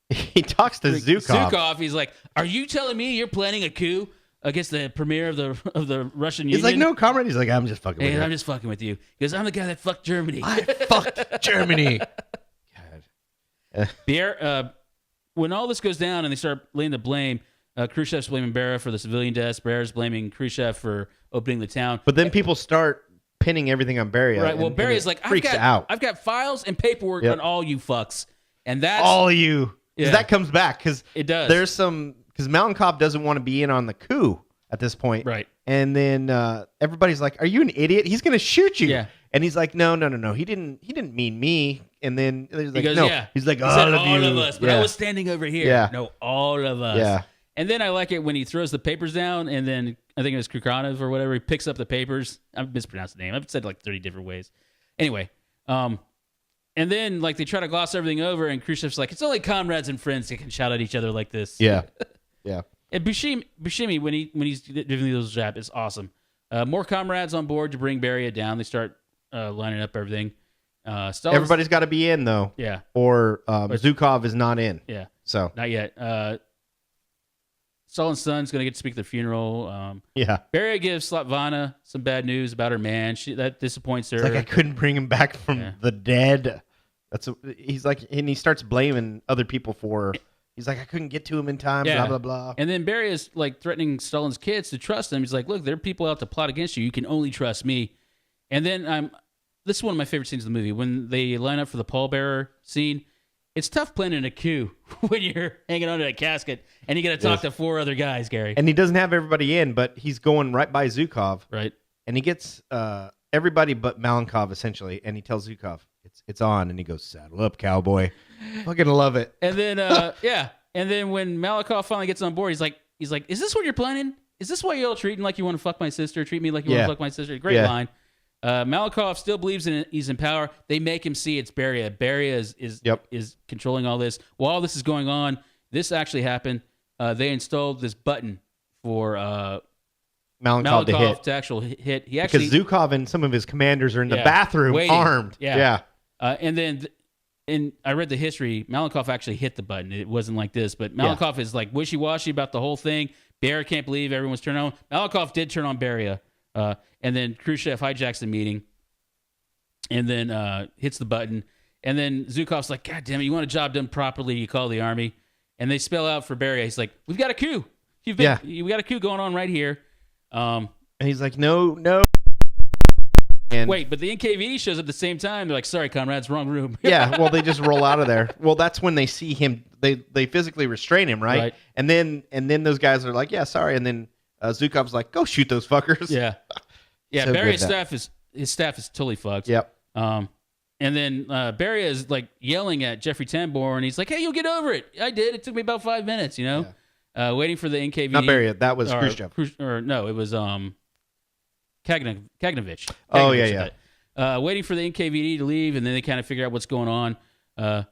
He talks to Zhukov. He's like, "Are you telling me you're planning a coup against the premier of the Russian Union?" He's like, "No, comrade." He's like, "I'm just fucking with you." I'm just fucking with you because I'm the guy that fucked Germany. I fucked Germany. God. Pierre, when all this goes down and they start laying the blame, Khrushchev's blaming Beria for the civilian deaths. Beria's blaming Khrushchev for opening the town. But then people start pinning everything on Beria. Right. Well, Beria's like, I've got files and paperwork on all you fucks, and that's all you. Yeah. That comes back because it does. There's some because Malenkov doesn't want to be in on the coup at this point. Right. And then everybody's like, "Are you an idiot? He's going to shoot you." Yeah. And he's like, "No. He didn't mean me." And then he's like, he goes, "No." Yeah. He's like, he "All said, of you." All of us. But I was standing over here. Yeah. No, all of us. Yeah. And then I like it when he throws the papers down, and then I think it was Krukhanov or whatever. He picks up the papers. I've mispronounced the name. I've said like 30 different ways. Anyway, and then like they try to gloss everything over, and Khrushchev's like, "It's only comrades and friends that can shout at each other like this." Yeah. Yeah. And Beucemi when he's giving those jab is awesome. More comrades on board to bring Beria down. They start lining up everything. Everybody's got to be in though. Yeah. Or Zhukov is not in. Yeah. So not yet. Stalin's son's going to get to speak at the funeral. Yeah. Beria gives Slatvana some bad news about her man. That disappoints her. It's like, I couldn't bring him back from the dead. He's like, and he starts blaming other people for. He's like, I couldn't get to him in time. Blah blah blah. And then Beria's like threatening Stalin's kids to trust him. He's like, look, there are people out to plot against you. You can only trust me. And then this is one of my favorite scenes in the movie when they line up for the pallbearer scene. It's tough planning a coup when you're hanging onto a casket and you got to talk to 4 other guys, Gary. And he doesn't have everybody in, but he's going right by Zhukov. Right. And he gets everybody but Malenkov, essentially. And he tells Zhukov, it's on. And he goes, saddle up, cowboy. Fucking love it. And then, And then when Malenkov finally gets on board, he's like, is this what you're planning? Is this why you're all treating like you want to fuck my sister? Treat me like you want to fuck my sister? Great line. Malenkov still believes he's in power. They make him see it's Beria. Beria is controlling all this. While this is going on, this actually happened. They installed this button for Malenkov to actually hit. He actually because Zhukov and some of his commanders are in the bathroom waiting, armed. Yeah. And then I read the history. Malenkov actually hit the button. It wasn't like this, but Malenkov is like wishy-washy about the whole thing. Beria can't believe everyone's turned on. Malenkov did turn on Beria. And then Khrushchev hijacks the meeting and then hits the button. And then Zhukov's like, God damn it, you want a job done properly, you call the army. And they spell out for Beria. He's like, we've got a coup. We got a coup going on right here. And he's like, no. And wait, but the NKVD shows up at the same time. They're like, sorry, comrades, wrong room. Yeah, well, they just roll out of there. Well, that's when they see him. They physically restrain him, right? And then those guys are like, yeah, sorry. And then Zhukov's like, go shoot those fuckers. Yeah. Yeah, So Beria's good, staff is totally fucked. Yep. And then Beria is like yelling at Jeffrey Tambor, and he's like, hey, you'll get over it. I did. It took me about 5 minutes, waiting for the NKVD. Not Beria. That was Khrushchev. No, it was Kaganovich. Oh, yeah. Waiting for the NKVD to leave, and then they kind of figure out what's going on.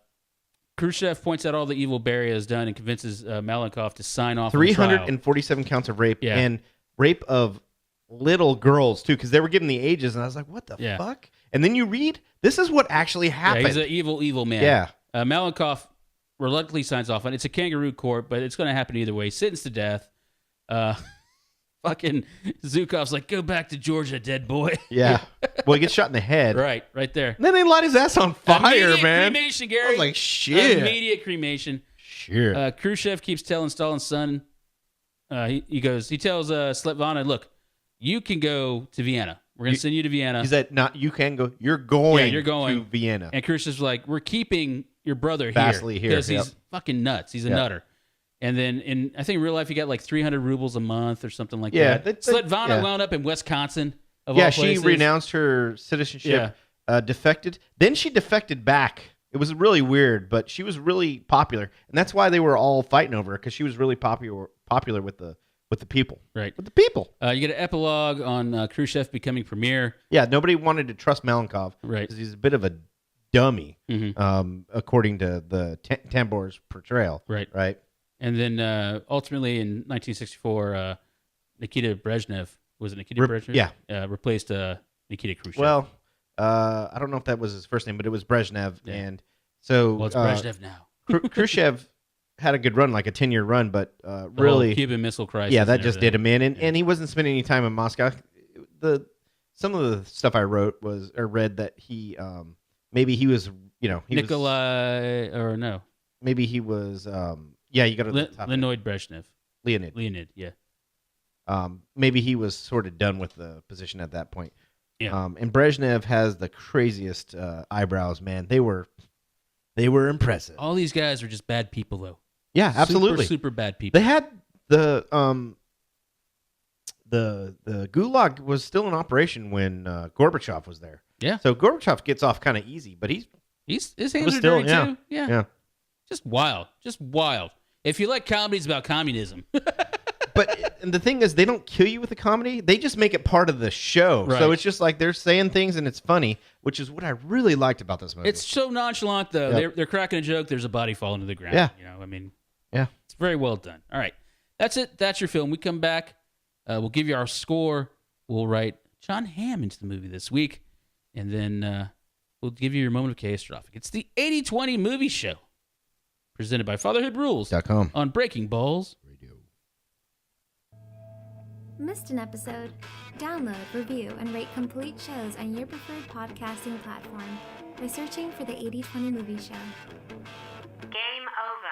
Khrushchev points out all the evil Beria has done and convinces Malenkov to sign off 347 counts of rape and rape of little girls, too, because they were given the ages, and I was like, what the fuck? And then you read, this is what actually happened. Yeah, he's an evil man. Yeah. Malenkov reluctantly signs off on it. It's a kangaroo court, but it's going to happen either way. Sentenced to death. Fucking Zhukov's like, go back to Georgia, dead boy. Yeah. Well, he gets shot in the head. Right there. And then they light his ass on fire, Immediate man. Cremation, Gary. I was like, shit. Immediate cremation. Sure. Khrushchev keeps telling Stalin's son, he tells Svetlana, look, you can go to Vienna. We're going to send you to Vienna. He said, not you can go. You're going to Vienna. And Khrushchev's like, we're keeping your brother Vasily here. Because he's fucking nuts. He's a nutter. And then I think in real life, he got like 300 rubles a month or something like that. Svetlana wound up in Wisconsin, of all places. She renounced her citizenship, defected. Then she defected back. It was really weird, but she was really popular. And that's why they were all fighting over her, because she was really popular with the people. Right. With the people. You get an epilogue on Khrushchev becoming premier. Yeah, nobody wanted to trust Malenkov. Right. Because he's a bit of a dummy, according to the Tambor's portrayal. Right. And then ultimately in 1964, Nikita Brezhnev, was it Nikita Brezhnev? Yeah. Replaced Nikita Khrushchev. Well, I don't know if that was his first name, but it was Brezhnev. Yeah. And so Well, it's Brezhnev now. Khrushchev had a good run, like a 10-year run, but The really, whole Cuban Missile Crisis. yeah, that and just did everything. him in. And he wasn't spending any time in Moscow. Some of the stuff I read that he maybe he was, he was, Nikolai, or no, maybe he was, you got to Leonid Brezhnev. Leonid. Yeah. Maybe he was sort of done with the position at that point. Yeah. And Brezhnev has the craziest eyebrows, man. They were impressive. All these guys are just bad people, though. Yeah, absolutely. Super bad people. They had the Gulag was still in operation when Gorbachev was there. Yeah. So Gorbachev gets off kind of easy, but his hands was are still- dirty, yeah. too. Yeah. yeah. Just wild. If you like comedies about communism. But and the thing is, they don't kill you with the comedy. They just make it part of the show. Right. So it's just like they're saying things and it's funny, which is what I really liked about this movie. It's so nonchalant, though. Yep. They're cracking a joke. There's a body falling to the ground. Yeah. Yeah. It's very well done. All right. That's it. That's your film. We come back. We'll give you our score. We'll write John Hamm into the movie this week. And then we'll give you your moment of catastrophic. It's the 80/20 movie show presented by FatherhoodRules.com on Breaking Balls Radio. Missed an episode? Download, review, and rate complete shows on your preferred podcasting platform by searching for the 80/20 Movie Show. Game over.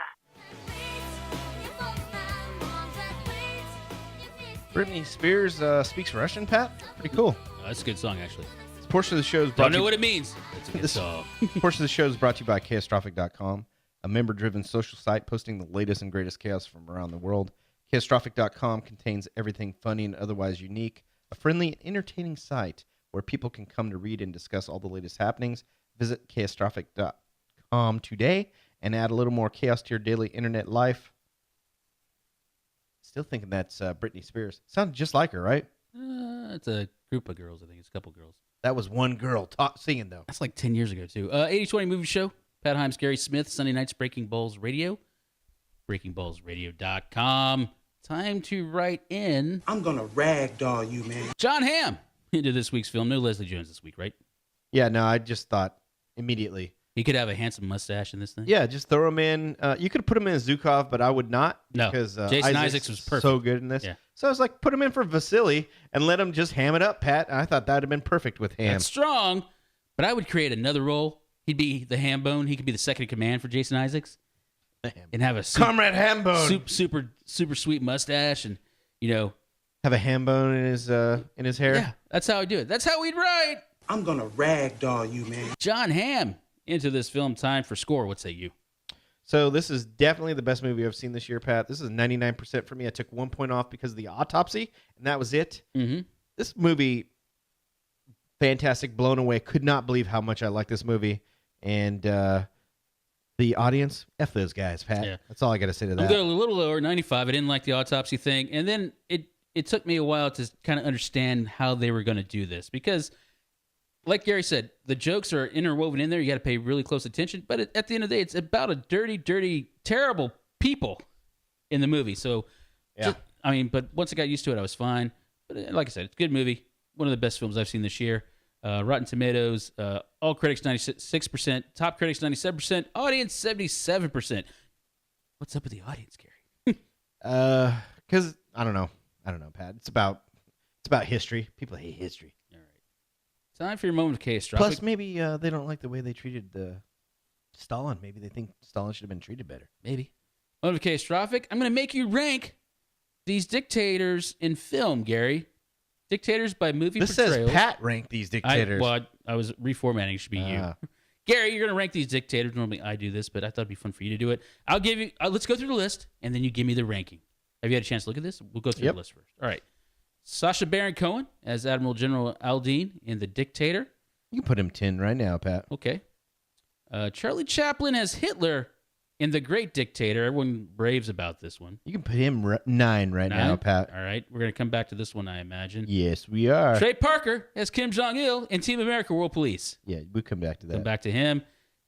Britney Spears speaks Russian, Pat. Pretty cool. That's a good song, actually. This portion of the show is brought Don't to know you- what it means. It's a good song. portion of the show is brought to you by Catastrophic.com, a member-driven social site posting the latest and greatest chaos from around the world. Catastrophic.com contains everything funny and otherwise unique, a friendly and entertaining site where people can come to read and discuss all the latest happenings. Visit Catastrophic.com today and add a little more chaos to your daily internet life. Still thinking that's Britney Spears. Sounded just like her, right? It's a group of girls, I think. It's a couple girls. That was one girl singing, though. That's like 10 years ago, too. 80/20 Movie Show. Pat Himes, Gary Smith, Sunday nights, Breaking Balls Radio. BreakingBallsRadio.com. Time to write in I'm gonna ragdoll you, man. John Hamm into this week's film. No Leslie Jones this week, right? Yeah, no, I just thought immediately. He could have a handsome mustache in this thing. Yeah, just throw him in. You could put him in as Zukov, but I would not. No, Because Jason Isaacs was perfect. So good in this. Yeah. So I was like, put him in for Vasily and let him just ham it up, Pat. And I thought that would have been perfect with Ham. That's strong, but I would create another role. He'd be the ham bone. He could be the second in command for Jason Isaacs and have a Comrade Hambone. super sweet mustache and, Have a ham bone in his hair. yeah, that's how I do it. That's how we'd write I'm gonna ragdoll you, man. John Hamm into this film. Time for score. What say you? So this is definitely the best movie I've seen this year, Pat. This is 99% for me. I took 1 point off because of the autopsy, and that was it. Mm-hmm. This movie, fantastic, blown away. Could not believe how much I like this movie. And the audience, F those guys, Pat. Yeah. That's all I got to say to I'm that. going a little lower, 95. I didn't like the autopsy thing. And then it took me a while to kind of understand how they were going to do this. Because, like Gary said, the jokes are interwoven in there. You got to pay really close attention. But at the end of the day, it's about a dirty, terrible people in the movie. So, Yeah. but once I got used to it, I was fine. But like I said, it's a good movie. One of the best films I've seen this year. Rotten Tomatoes, all critics 96%, top critics 97%, audience 77%. What's up with the audience, Gary? Because I don't know, Pat. It's about history. People hate history. All right, time for your moment of catastrophic. Plus, maybe they don't like the way they treated Stalin. Maybe they think Stalin should have been treated better. Maybe moment of catastrophic. I'm going to make you rank these dictators in film, Gary. Dictators by movie This portrayals. says Pat ranked these dictators. I was reformatting. It should be you. Gary, you're going to rank these dictators. Normally I do this, but I thought it'd be fun for you to do it. I'll give you, let's go through the list, and then you give me the ranking. Have you had a chance to look at this? We'll go through the list first. All right. Sacha Baron Cohen as Admiral General Aldine in The Dictator. You can put him 10 right now, Pat. Okay. Charlie Chaplin as Hitler in The Great Dictator. Everyone raves about this one. You can put him 9 right now, 9? Pat. All right. We're going to come back to this one, I imagine. Yes, we are. Trey Parker as Kim Jong-il in Team America World Police. Yeah, we'll come back to that. Come back to him.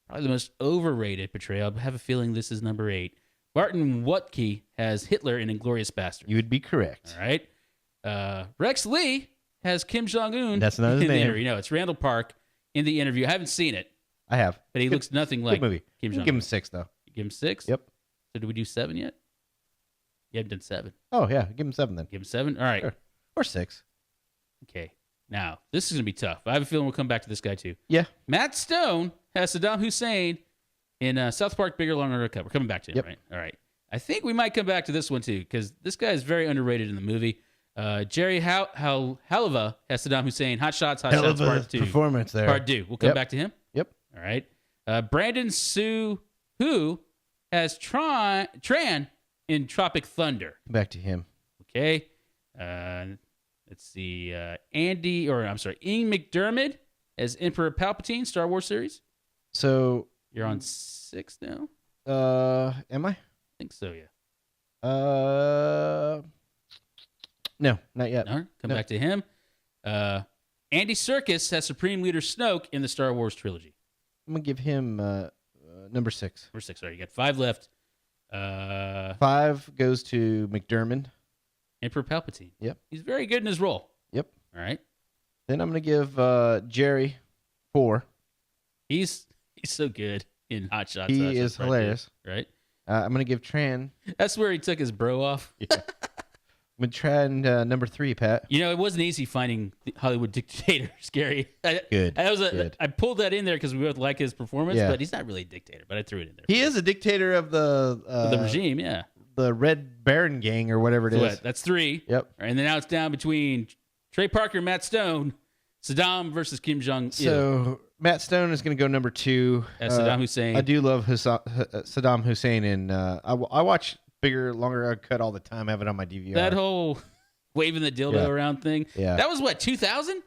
Probably the most overrated portrayal. I have a feeling this is number 8. Barton Wuttke has Hitler in Inglourious Basterds. You would be correct. All right. Rex Lee has Kim Jong-un. That's not his in name. There. It's Randall Park in the interview. I haven't seen it, I have. but he looks nothing like Good movie. Kim Jong. Give him 6 though. Give him 6. Yep. So did we do 7 yet? You haven't done 7. Oh yeah, give him 7 then. Give him 7. All right. Sure. Or 6. Okay. Now this is gonna be tough. I have a feeling we'll come back to this guy too. Yeah. Matt Stone has Saddam Hussein in South Park, Bigger, Longer, Uncut. We're coming back to him, Yep. right? All right. I think we might come back to this one too because this guy is very underrated in the movie. Jerry Haliva has Saddam Hussein. Hot Shots, Hot Shots Part 2. Performance there. Part 2. We'll come Yep. back to him. Yep. All right. Brandon Sue Who has Tran in Tropic Thunder. Back to him. Okay. Let's see. Ian McDermott as Emperor Palpatine, Star Wars series. So You're on 6 now? am I? I think so, yeah. No, not yet. All right. Come No. back to him. Andy Serkis has Supreme Leader Snoke in the Star Wars trilogy. I'm gonna give him number 6. Number 6. All right, you got 5 left. 5 goes to McDermott. Emperor Palpatine. Yep. He's very good in his role. Yep. All right. Then I'm gonna give Jerry 4. He's so good in Hot Shots. He Hot Shots is Part 2, hilarious. right? I'm gonna give Tran. That's where he took his bro off. I'm gonna Tran number 3, Pat. You know, it wasn't easy finding the Hollywood dictator scary. Good. Good. I pulled that in there because we both like his performance, Yeah. but he's not really a dictator. But I threw it in there. He is a dictator of the regime, yeah. the Red Baron gang or whatever it So is. what? That's 3. Yep. All right, and then now it's down between Trey Parker, Matt Stone, Saddam versus Kim Jong-il. So Matt Stone is going to go number 2. Saddam Hussein. I do love Saddam Hussein, and I watch Bigger, Longer, Uncut all the time. I have it on my DVR. That whole waving the dildo Yeah. around thing. Yeah. That was what, 2000?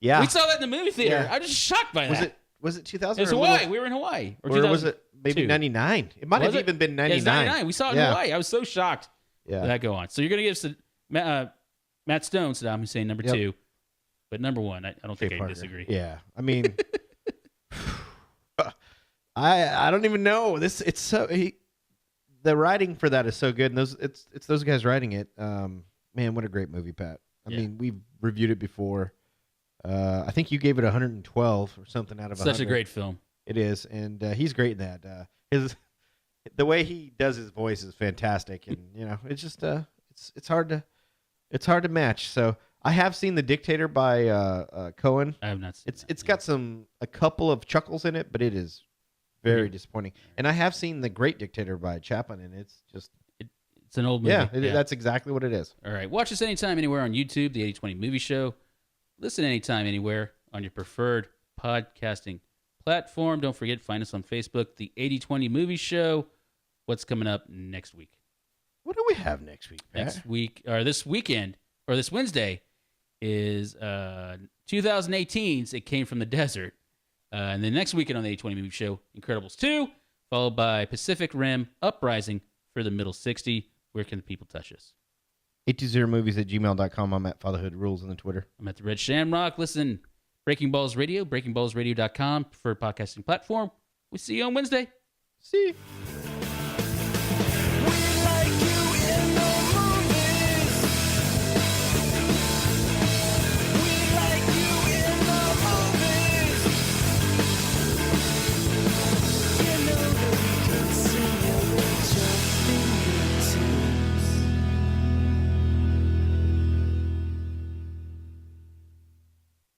Yeah. We saw that in the movie theater. Yeah. I was just shocked by that. Was it 2000? It was or a Hawaii. little- We were in Hawaii. Or was it maybe 2002? 99? It might have Was it? even been Yeah, 99. it's 99. We saw it in Yeah. Hawaii. I was so shocked. Yeah. That go on. So you're going to give Matt Stone, Saddam Hussein, number Yep. 2. But number 1, I don't think Trey I Parker. disagree. Yeah. I mean, I don't even know. The writing for that is so good, and it's those guys writing it. Man, what a great movie, Pat. I Yeah. mean, we've reviewed it before. I think you gave it 112 or something out of Such 100. a great film. It is, and he's great in that. The way he does his voice is fantastic, and it's just it's hard to match. So I have seen The Dictator by Cohen. I have not seen It's got a couple of chuckles in it, but it is very disappointing. And I have seen The Great Dictator by Chaplin, and it's just It's an old movie. yeah, that's exactly what it is. All right. Watch us anytime, anywhere on YouTube, the 80/20 Movie Show. Listen anytime, anywhere on your preferred podcasting platform. Don't forget, find us on Facebook, the 80/20 Movie Show. What's coming up next week? What do we have next week, Pat? Next week, or this weekend, or this Wednesday, is 2018's It Came from the Desert. And then next weekend on the 80/20 Movie Show, Incredibles 2, followed by Pacific Rim Uprising for the Middle 60. Where can the people touch us? 820movies@gmail.com. I'm at Fatherhood Rules on the Twitter. I'm at the Red Shamrock. Listen, Breaking Balls Radio, breakingballsradio.com, preferred podcasting platform. We see you on Wednesday. See you.